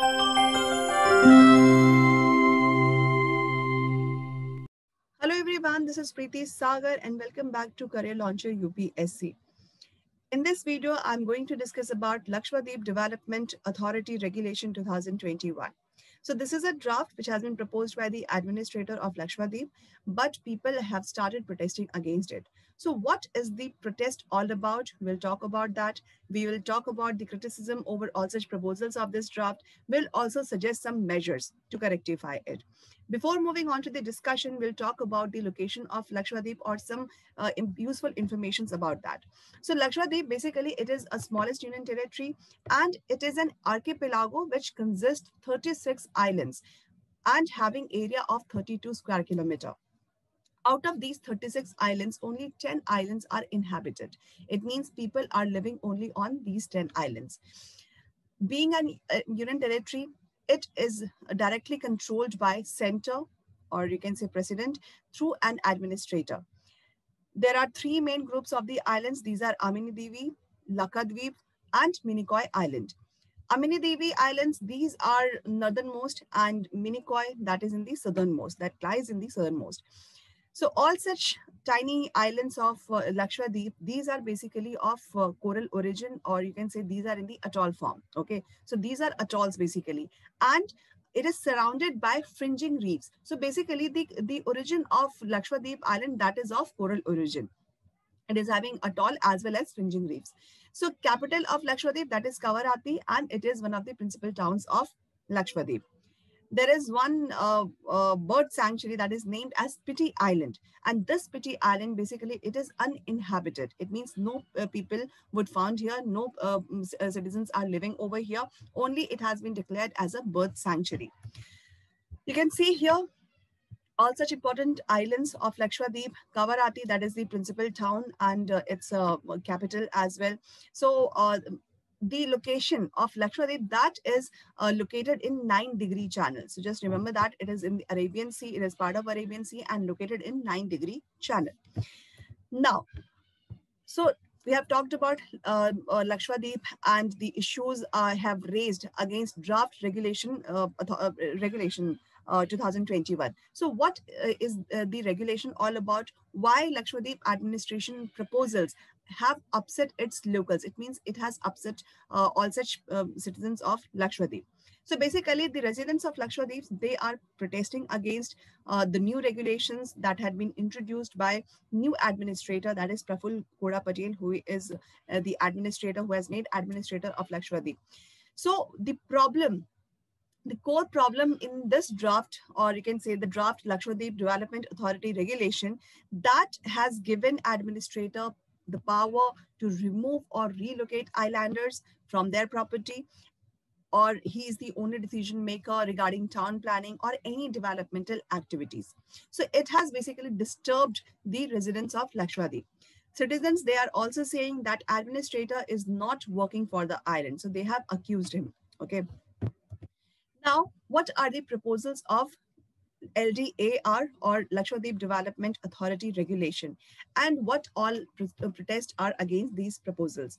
Hello everyone, this is Preeti Sagar and welcome back to Career Launcher UPSC. In this video, I'm going to discuss about Lakshadweep Development Authority Regulation 2021. So this is a draft which has been proposed by the administrator of Lakshadweep, but people have started protesting against it. So what is the protest all about? We'll talk about that. We will talk about the criticism over all such proposals of this draft. We'll also suggest some measures to rectify it. Before moving on to the discussion, we'll talk about the location of Lakshadweep or some useful informations about that. So Lakshadweep, basically, it is a smallest union territory and it is an archipelago which consists 36 islands and having area of 32 square kilometer. Out of these 36 islands, only 10 islands are inhabited. It means people are living only on these 10 islands. Being a union territory, it is directly controlled by center, or you can say president, through an administrator. There are three main groups of the islands. These are Amini Devi, Lakadweep, and Minicoy Island. Amini Devi Islands, these are northernmost, and Minicoy, that is in the southernmost, that lies in the southernmost. So all such tiny islands of Lakshadweep, these are basically of coral origin, or you can say these are in the atoll form. Okay, so these are atolls basically, and it is surrounded by fringing reefs. So basically the origin of Lakshadweep Island, that is of coral origin. It is having atoll as well as fringing reefs. So capital of Lakshadweep, that is Kavarati, and it is one of the principal towns of Lakshadweep. There is one bird sanctuary that is named as Piti Island. And this Piti Island, basically, it is uninhabited. It means no people would found here, no citizens are living over here. Only it has been declared as a bird sanctuary. You can see here all such important islands of Lakshadweep, Kavarati, that is the principal town and its capital as well. So the location of Lakshadweep, that is located in 9-degree channel. So just remember that it is in the Arabian Sea, it is part of Arabian Sea and located in 9-degree channel. Now, so we have talked about Lakshadweep and the issues I have raised against draft regulation 2021. So what is the regulation all about? Why Lakshadweep administration proposals have upset its locals? It means it has upset all such citizens of Lakshadweep. So basically, the residents of Lakshadweep, they are protesting against the new regulations that had been introduced by new administrator, that is Praful Koda Patel, who is the administrator who has made administrator of Lakshadweep. So the core problem in this draft, or you can say the draft Lakshadweep Development Authority regulation, that has given administrator the power to remove or relocate islanders from their property, or he is the only decision maker regarding town planning or any developmental activities. So it has basically disturbed the residents of Lakshadweep. Citizens, they are also saying that administrator is not working for the island. So they have accused him. Okay. Now, what are the proposals of LDAR, or Lakshadweep Development Authority regulation, and what all protests are against these proposals?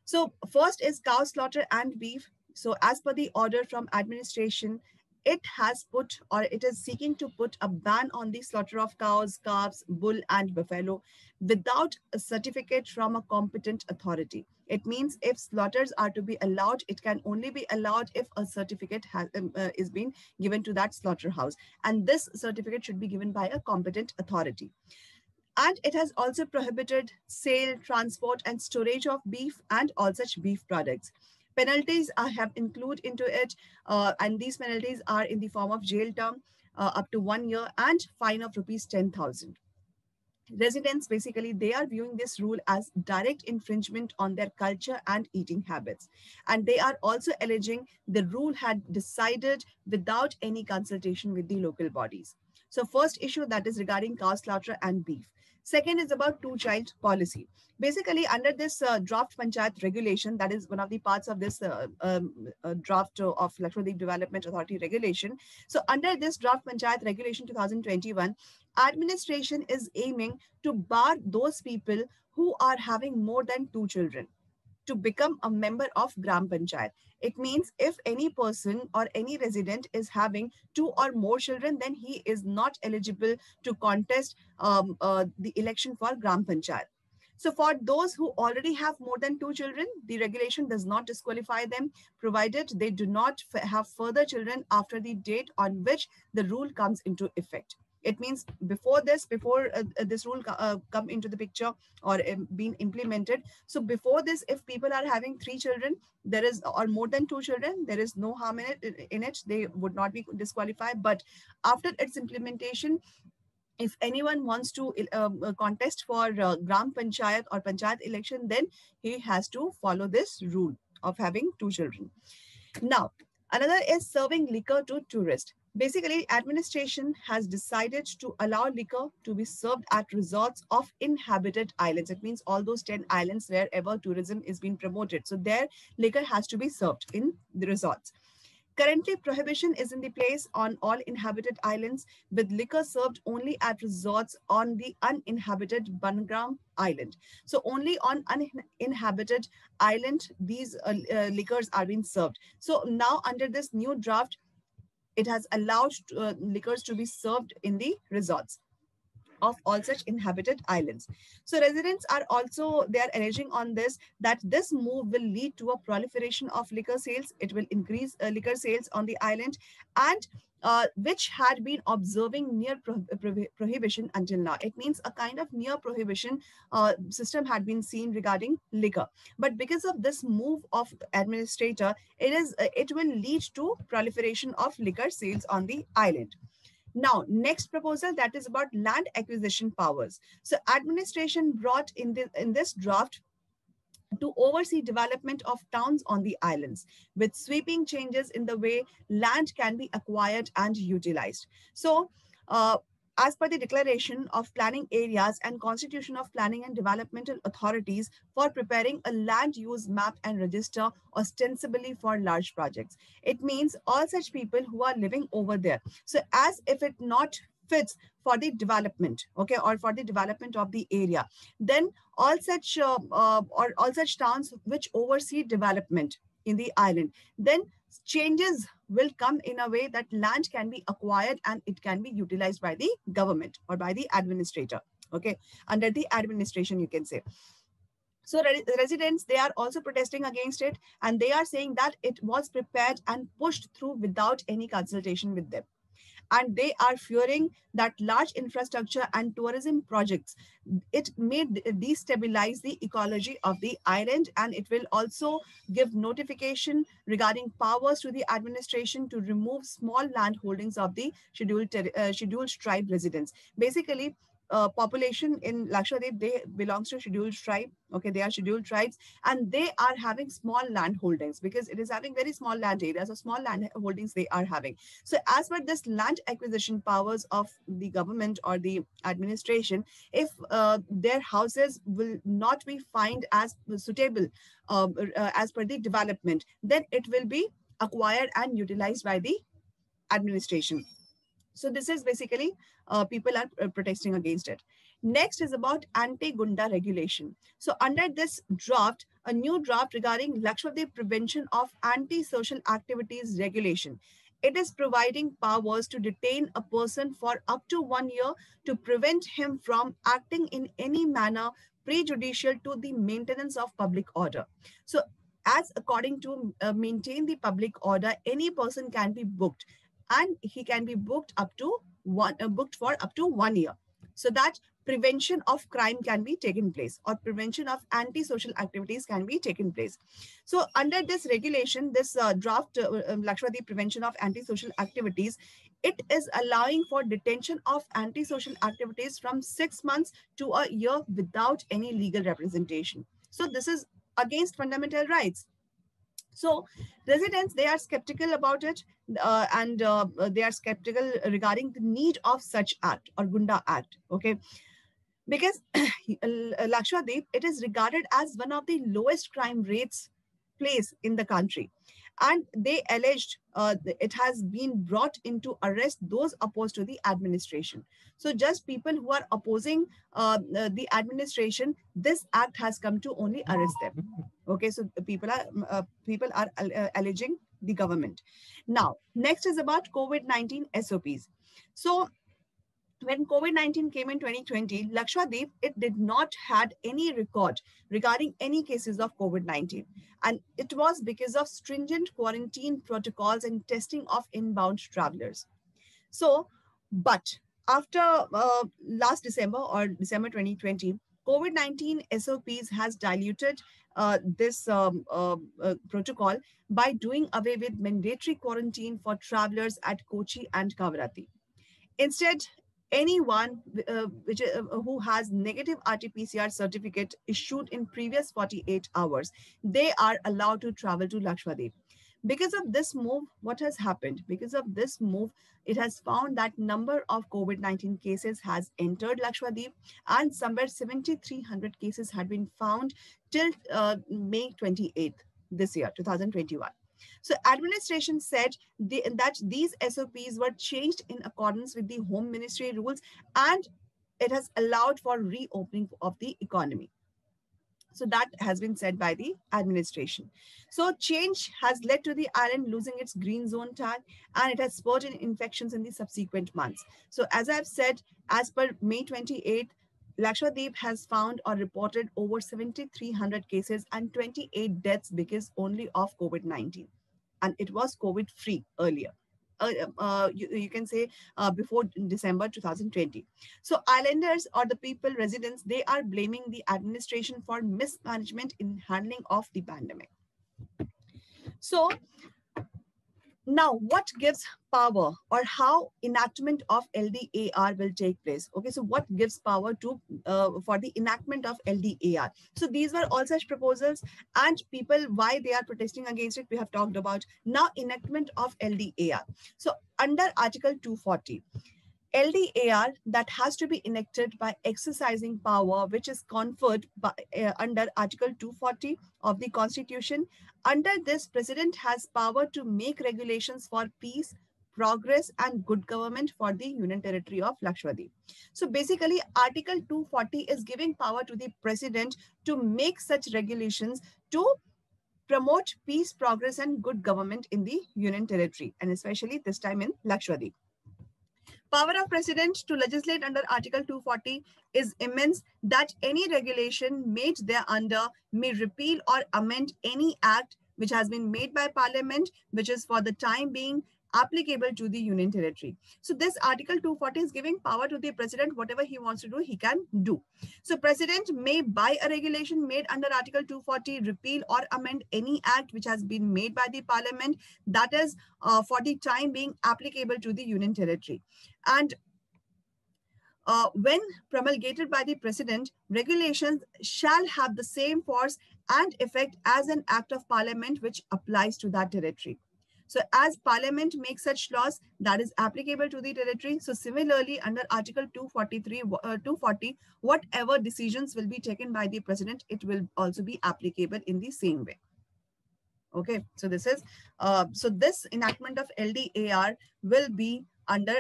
So first is cow slaughter and beef. So as per the order from administration, it has put, or it is seeking to put a ban on the slaughter of cows, calves, bull and buffalo without a certificate from a competent authority. It means if slaughters are to be allowed, it can only be allowed if a certificate is being given to that slaughterhouse. And this certificate should be given by a competent authority. And it has also prohibited sale, transport, and storage of beef and all such beef products. Penalties have included into it, and these penalties are in the form of jail term up to 1 year and fine of rupees 10,000. Residents, basically, they are viewing this rule as direct infringement on their culture and eating habits. And they are also alleging the rule had decided without any consultation with the local bodies. So first issue, that is regarding cow slaughter and beef. Second is about two-child policy. Basically, under this draft Panchayat regulation, that is one of the parts of this draft of Lakshadweep Development Authority regulation. So under this draft Panchayat regulation 2021, administration is aiming to bar those people who are having more than 2 children. to become a member of Gram Panchayat. It means if any person or any resident is having 2 or more children, then he is not eligible to contest the election for Gram Panchayat. So for those who already have more than 2 children, the regulation does not disqualify them, provided they do not have further children after the date on which the rule comes into effect. It means before this rule come into the picture or been implemented. So before this, if people are having 3 children, there is or more than 2 children, there is no harm in it. They would not be disqualified. But after its implementation, if anyone wants to contest for Gram Panchayat or Panchayat election, then he has to follow this rule of having 2 children. Now, another is serving liquor to tourists. Basically, administration has decided to allow liquor to be served at resorts of inhabited islands. It means all those 10 islands wherever tourism is being promoted. So there, liquor has to be served in the resorts. Currently, prohibition is in the place on all inhabited islands, with liquor served only at resorts on the uninhabited Bangram Island. So only on uninhabited island, these liquors are being served. So now under this new draft, it has allowed liquors to be served in the resorts of all such inhabited islands. So residents are also, they are alleging on this that this move will lead to a proliferation of liquor sales. It will increase liquor sales on the island, and which had been observing near prohibition until now. It means a kind of near prohibition system had been seen regarding liquor. But because of this move of administrator, it will lead to proliferation of liquor sales on the island. Now, next proposal, that is about land acquisition powers. So administration brought in this draft to oversee development of towns on the islands with sweeping changes in the way land can be acquired and utilized. So, as per the declaration of planning areas and constitution of planning and developmental authorities for preparing a land use map and register ostensibly for large projects. It means all such people who are living over there. So as if it not fits for the development, okay, or for the development of the area, then all such towns which oversee development in the island, then changes will come in a way that land can be acquired and it can be utilized by the government or by the administrator, okay, under the administration, you can say. So residents, they are also protesting against it, and they are saying that it was prepared and pushed through without any consultation with them. And they are fearing that large infrastructure and tourism projects, it may destabilize the ecology of the island, and it will also give notification regarding powers to the administration to remove small land holdings of the scheduled tribe residents. Basically, population in Lakshadweep, they belongs to scheduled tribe. Okay, they are scheduled tribes, and they are having small land holdings because it is having very small land areas. So small land holdings they are having. So as per this land acquisition powers of the government or the administration, if their houses will not be found as suitable as per the development, then it will be acquired and utilized by the administration. So this is basically people are protesting against it. Next is about anti-Gunda regulation. So under this draft, a new draft regarding Lakshadweep prevention of anti-social activities regulation. It is providing powers to detain a person for up to 1 year to prevent him from acting in any manner prejudicial to the maintenance of public order. So as according to maintain the public order, any person can be booked, and he can be booked for up to 1 year, so that prevention of crime can be taken place, or prevention of anti-social activities can be taken place. So under this regulation, this draft Lakshadweep prevention of anti-social activities, it is allowing for detention of anti-social activities from 6 months to a year without any legal representation. So this is against fundamental rights. So residents, they are skeptical about it, and they are skeptical regarding the need of such act or Gunda Act, okay? Because Lakshadweep, it is regarded as one of the lowest crime rates place in the country. And they alleged it has been brought into arrest those opposed to the administration. So just people who are opposing the administration, this act has come to only arrest them. Okay, so people are alleging the government. Now, next is about COVID-19 SOPs. So when COVID-19 came in 2020, Lakshadweep, it did not had any record regarding any cases of COVID-19. And it was because of stringent quarantine protocols and testing of inbound travelers. So, but after last December or December 2020, COVID-19 SOPs has diluted this protocol by doing away with mandatory quarantine for travelers at Kochi and Kavarati. Instead, anyone who has negative RT-PCR certificate issued in previous 48 hours, they are allowed to travel to Lakshadweep. Because of this move, what has happened? Because of this move, it has found that number of COVID-19 cases has entered Lakshadweep, and somewhere 7,300 cases had been found till May 28th this year, 2021. So administration said that these SOPs were changed in accordance with the Home Ministry rules, and it has allowed for reopening of the economy. So that has been said by the administration. So change has led to the island losing its green zone tag, and it has spurred in infections in the subsequent months. So as I've said, as per May 28th, Lakshadweep has found or reported over 7,300 cases and 28 deaths because only of COVID-19. And it was COVID-free earlier. You can say before December 2020. So islanders or the people, residents, they are blaming the administration for mismanagement in handling of the pandemic. So now, what gives power or how enactment of LDAR will take place? Okay, so what gives power to for the enactment of LDAR? So these were all such proposals, and people, why they are protesting against it, we have talked about. Now, enactment of LDAR. So under Article 240, LDAR that has to be enacted by exercising power which is conferred by, under Article 240 of the Constitution. Under this, President has power to make regulations for peace, progress and good government for the Union Territory of Lakshadweep. So basically, Article 240 is giving power to the President to make such regulations to promote peace, progress and good government in the Union Territory, and especially this time in Lakshadweep. Power of President to legislate under Article 240 is immense, that any regulation made thereunder may repeal or amend any act which has been made by Parliament, which is for the time being applicable to the Union Territory. So this Article 240 is giving power to the President. Whatever he wants to do, he can do. So President may, by a regulation made under Article 240, repeal or amend any act which has been made by the Parliament, that is for the time being applicable to the Union Territory. And when promulgated by the President, regulations shall have the same force and effect as an act of Parliament which applies to that territory. So as Parliament makes such laws, that is applicable to the territory. So similarly, under Article 240, whatever decisions will be taken by the President, it will also be applicable in the same way. Okay, so this is, so this enactment of LDAR will be under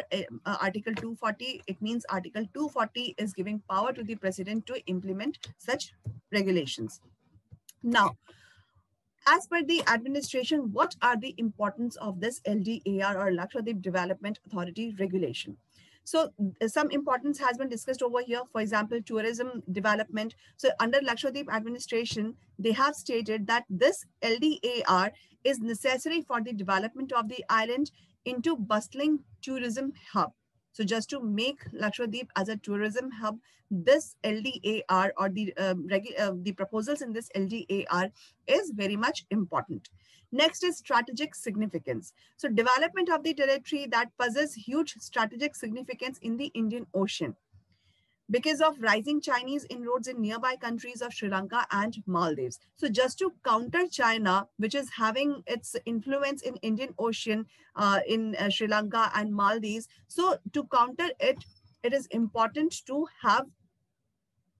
Article 240. It means Article 240 is giving power to the President to implement such regulations. Now, as per the administration, what are the importance of this LDAR or Lakshadweep Development Authority regulation? So some importance has been discussed over here. For example, tourism development. So under Lakshadweep administration, they have stated that this LDAR is necessary for the development of the island into bustling tourism hub. So just to make Lakshadweep as a tourism hub, this LDAR or the proposals in this LDAR is very much important. Next is strategic significance. So development of the territory that possesses huge strategic significance in the Indian Ocean because of rising Chinese inroads in nearby countries of Sri Lanka and Maldives. So just to counter China, which is having its influence in Indian Ocean in Sri Lanka and Maldives. So to counter it, it is important to have,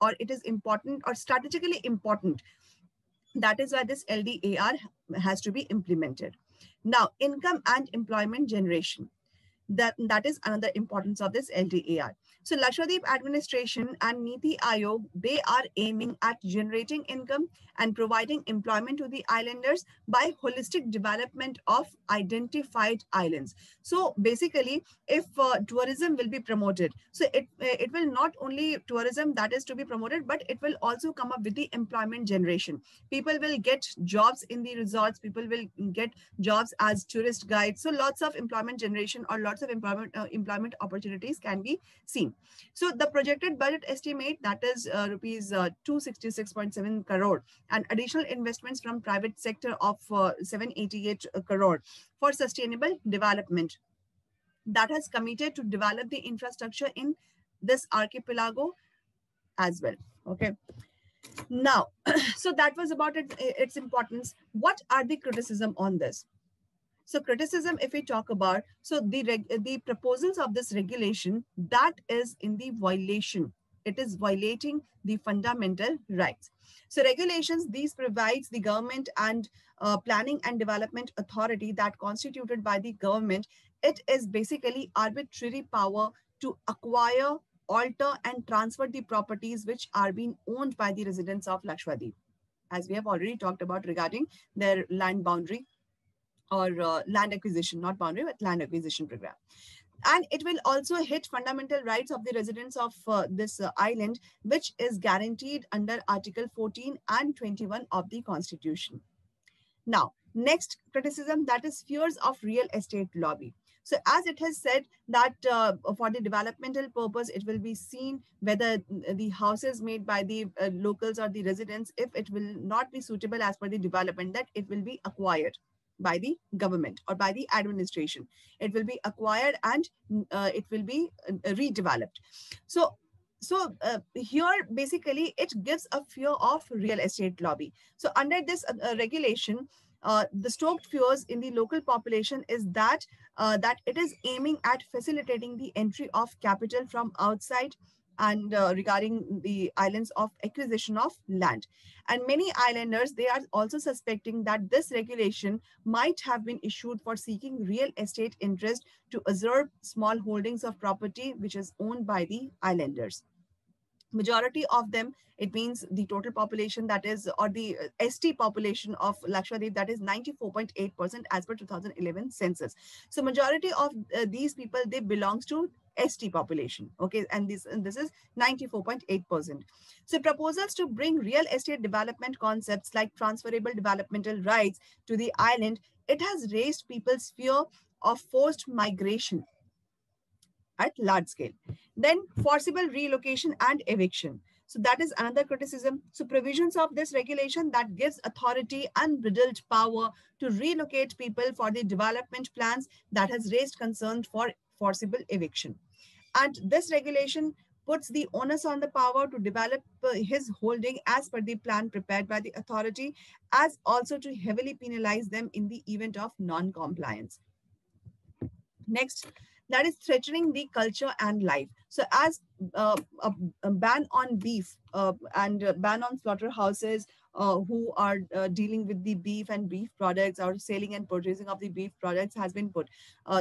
or it is important or strategically important. That is why this LDAR has to be implemented. Now, income and employment generation. That is another importance of this LDAR. So Lakshadweep administration and Niti Aayog, they are aiming at generating income and providing employment to the islanders by holistic development of identified islands. So basically, if tourism will be promoted, so it will not only tourism that is to be promoted, but it will also come up with the employment generation. People will get jobs in the resorts, people will get jobs as tourist guides. So lots of employment generation or lots of employment opportunities can be seen. So the projected budget estimate, that is rupees 266.7 crore, and additional investments from private sector of 788 crore for sustainable development, that has committed to develop the infrastructure in this archipelago as well. Okay. Now, so that was about its importance. What are the criticism on this? So criticism, if we talk about, so the proposals of this regulation, that is in the violation. It is violating the fundamental rights. So regulations, these provides the government and planning and development authority that constituted by the government. It is basically arbitrary power to acquire, alter and transfer the properties which are being owned by the residents of Lakshadweep, as we have already talked about regarding their land boundary or land acquisition, not boundary, but land acquisition program. And it will also hit fundamental rights of the residents of this island, which is guaranteed under Article 14 and 21 of the Constitution. Now, next criticism, that is fears of real estate lobby. So as it has said that for the developmental purpose, it will be seen whether the houses made by the locals or the residents, if it will not be suitable as per the development, that it will be acquired by the government or by the administration. It will be acquired and it will be redeveloped. So here, basically, it gives a fear of real estate lobby. So under this regulation, the stoked fears in the local population is that that it is aiming at facilitating the entry of capital from outside and regarding the islands of acquisition of land. And many islanders, they are also suspecting that this regulation might have been issued for seeking real estate interest to usurp small holdings of property which is owned by the islanders. Majority of them, it means the total population, that is, or the ST population of Lakshadweep, that is 94.8% as per 2011 census. So majority of these people, they belongs to ST population. Okay, and this is 94.8%. So proposals to bring real estate development concepts like transferable developmental rights to the island, it has raised people's fear of forced migration at large scale. Then forcible relocation and eviction. So that is another criticism. So provisions of this regulation that gives authority unbridled power to relocate people for the development plans, that has raised concerns for forcible eviction. And this regulation puts the onus on the power to develop his holding as per the plan prepared by the authority, as also to heavily penalize them in the event of non-compliance. Next, that is threatening the culture and life. So as a ban on beef and ban on slaughterhouses who are dealing with the beef and beef products, or selling and purchasing of the beef products has been put.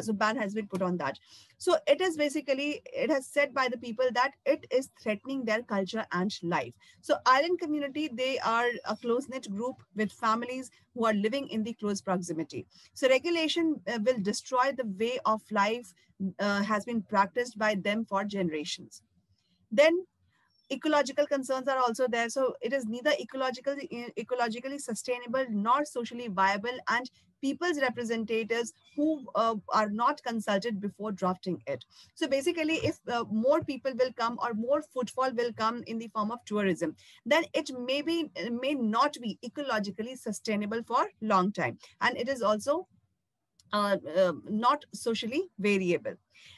So ban has been put on that. So it is basically, it has said by the people that it is threatening their culture and life. So island community, they are a close-knit group with families who are living in the close proximity. So regulation will destroy the way of life has been practiced by them for generations. Then ecological concerns are also there. So it is neither ecologically sustainable nor socially viable, and people's representatives who are not consulted before drafting it. So basically, if more people will come or more footfall will come in the form of tourism, then it may not be ecologically sustainable for long time, and it is also not socially variable.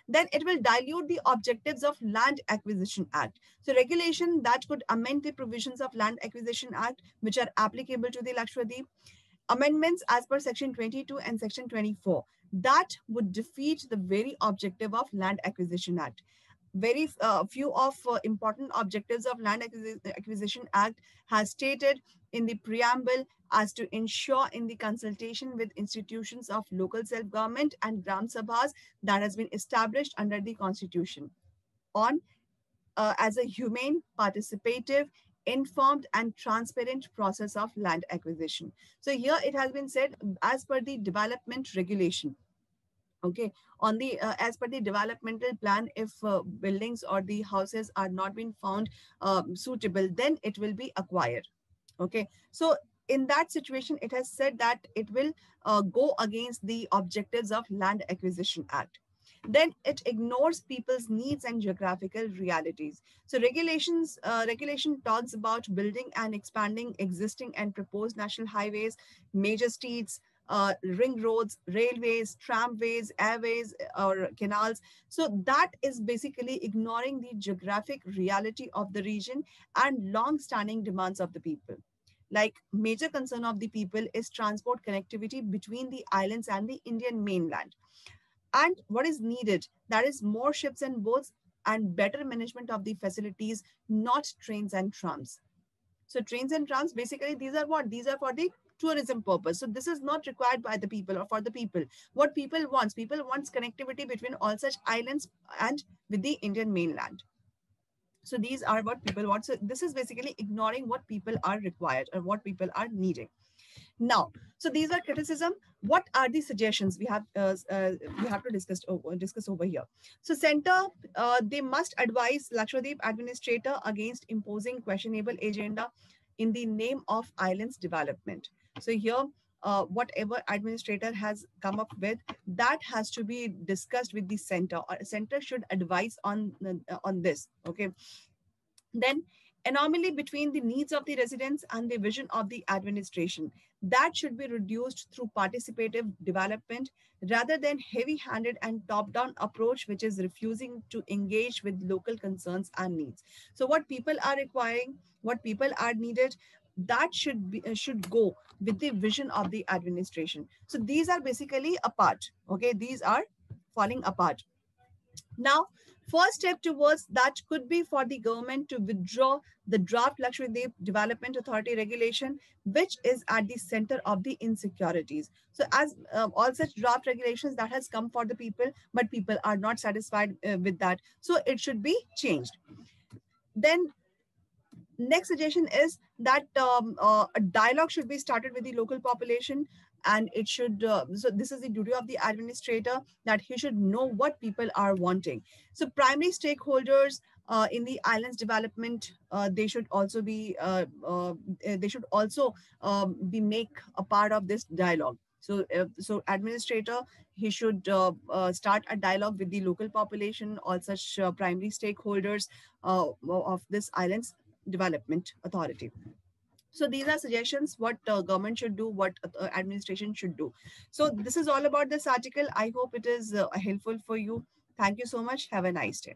Then it will dilute the objectives of Land Acquisition Act. So regulation that could amend the provisions of Land Acquisition Act, which are applicable to the Lakshadweep. Amendments as per Section 22 and Section 24, that would defeat the very objective of Land Acquisition Act. very few of important objectives of Land Acquisition Act has stated in the preamble as to ensure in the consultation with institutions of local self-government and Gram Sabhas that has been established under the Constitution on as a humane, participative, informed and transparent process of land acquisition. So here it has been said as per the development regulation. Okay, on the as per the developmental plan, if buildings or the houses are not being found suitable, then it will be acquired. Okay, so in that situation, it has said that it will go against the objectives of Land Acquisition Act. Then it ignores people's needs and geographical realities. So regulation talks about building and expanding existing and proposed national highways, major streets, ring roads, railways, tramways, airways, or canals. So that is basically ignoring the geographic reality of the region and long-standing demands of the people. Like major concern of the people is transport connectivity between the islands and the Indian mainland. And what is needed, that is more ships and boats and better management of the facilities, not trains and trams. So trains and trams, basically, these are what? These are for the tourism purpose. So this is not required by the people or for the people. What people wants connectivity between all such islands and with the Indian mainland. So these are what people want. So this is basically ignoring what people are required or what people are needing. Now, so these are criticism. What are the suggestions we have to discuss over here? So center, they must advise Lakshadweep administrator against imposing questionable agenda in the name of islands development. So here, whatever administrator has come up with, that has to be discussed with the center, or center should advise on this. Okay. Then anomaly between the needs of the residents and the vision of the administration, that should be reduced through participative development rather than heavy-handed and top-down approach, which is refusing to engage with local concerns and needs. So what people are requiring, what people are needed, that should go with the vision of the administration. So these are basically apart. Okay, these are falling apart. Now, first step towards that could be for the government to withdraw the draft Lakshadweep Development Authority regulation, which is at the center of the insecurities. So as all such draft regulations that has come for the people, but people are not satisfied with that. So it should be changed. Then next suggestion is that a dialogue should be started with the local population, and it should so this is the duty of the administrator, that he should know what people are wanting. So primary stakeholders in the islands development, they should also be make a part of this dialogue. So administrator, he should start a dialogue with the local population, all such primary stakeholders of this islands development authority. So these are suggestions what government should do, what administration should do. So this is all about this article. I hope it is helpful for you. Thank you so much. Have a nice day.